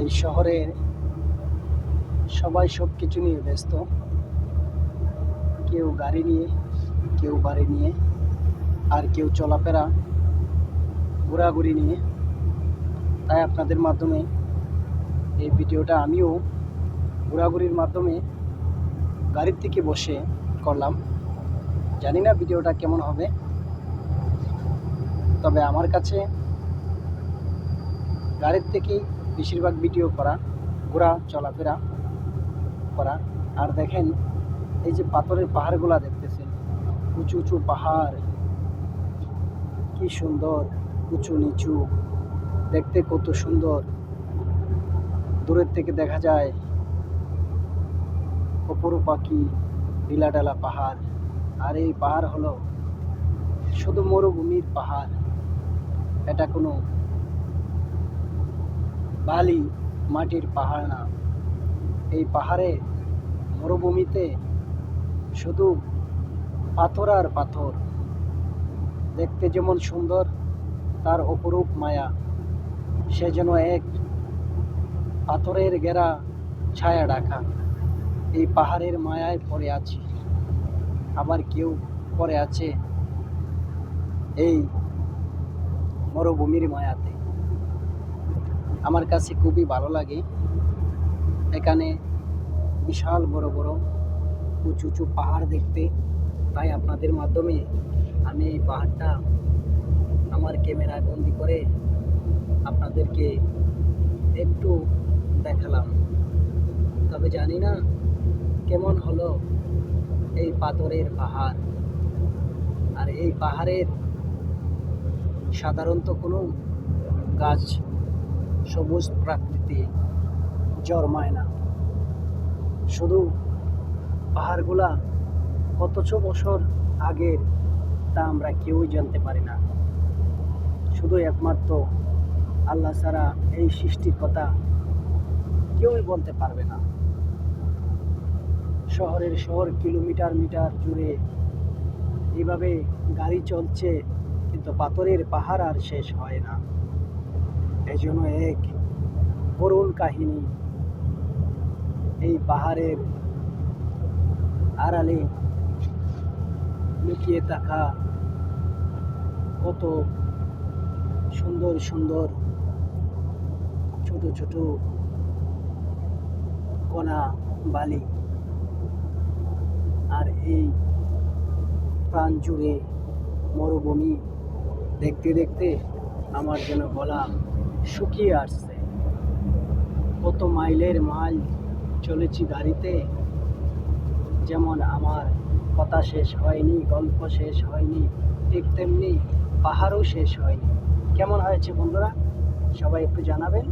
এই শহরে সবাই সব কিছু নিয়ে ব্যস্ত, কেউ গাড়ি নিয়ে, কেউ বাড়ি নিয়ে, আর কেউ চলাফেরা ঘোরাঘুরি নিয়ে। তাই আপনাদের মাধ্যমে এই ভিডিওটা আমিও ঘোরাঘুরির মাধ্যমে গাড়ির থেকে বসে করলাম। জানি না ভিডিওটা কেমন হবে, তবে আমার কাছে গাড়ির থেকেই বেশিরভাগ ভিডিও করা, ঘোরা চলাফেরা করা। আর দেখেন, এই যে পাথরের পাহাড়গুলা দেখতেছেন, উঁচু উঁচু পাহাড়, কি সুন্দর, উঁচু নিচু, দেখতে কত সুন্দর। দূরের থেকে দেখা যায় অপরূপ পাখি, ঢিলাঢালা পাহাড়। আর এই পাহাড় হলো শুধু মরুভূমির পাহাড়, এটা কোনো বালি মাটির পাহাড় না। এই পাহাড়ে মরুভূমিতে শুধু পাথর আর পাথর, দেখতে যেমন সুন্দর তার অপরূপ মায়া। সে যেন এক পাথরের ঘেরা ছায়া ঢাকা। এই পাহাড়ের মায়ায় পড়ে আছি, আবার কেউ পড়ে আছে এই মরুভূমির মায়াতে। আমার কাছে খুবই ভালো লাগে এখানে বিশাল বড় বড় উঁচু উঁচু পাহাড় দেখতে। তাই আপনাদের মাধ্যমে আমি এই পাহাড়টা আমার ক্যামেরায় বন্দি করে আপনাদেরকে একটু দেখালাম। তবে জানি না কেমন হলো এই পাথরের পাহাড়। আর এই পাহাড়ের সাধারণত কোনো গাছ সবুজ প্রাকৃতি জন্মায় না। শুধু পাহাড়গুলা কতশো বছর আগের তা আমরা কেউই জানতে পারি না। শুধু একমাত্র আল্লাহ ছাড়া এই সৃষ্টির কথা কেউই বলতে পারবে না। শহরের শহর কিলোমিটার মিটার জুড়ে এইভাবে গাড়ি চলছে, কিন্তু পাথরের পাহাড় আর শেষ হয় না। এই জন্য এক করুণ কাহিনী এই পাহাড়ের আড়ালে লুকিয়ে থাকা কত সুন্দর সুন্দর ছোট ছোট কণা বালি। আর এই প্রাণ জুড়ে মরুভূমি দেখতে দেখতে আমার যেন গলা শুকিয়ে আসছে। কত মাইলের মাইল চলেছি গাড়িতে, যেমন আমার কথা শেষ হয়নি, গল্প শেষ হয়নি, ঠিক তেমনি পাহাড়ও শেষ হয়নি। কেমন হয়েছে বন্ধুরা, সবাই একটু জানাবেন।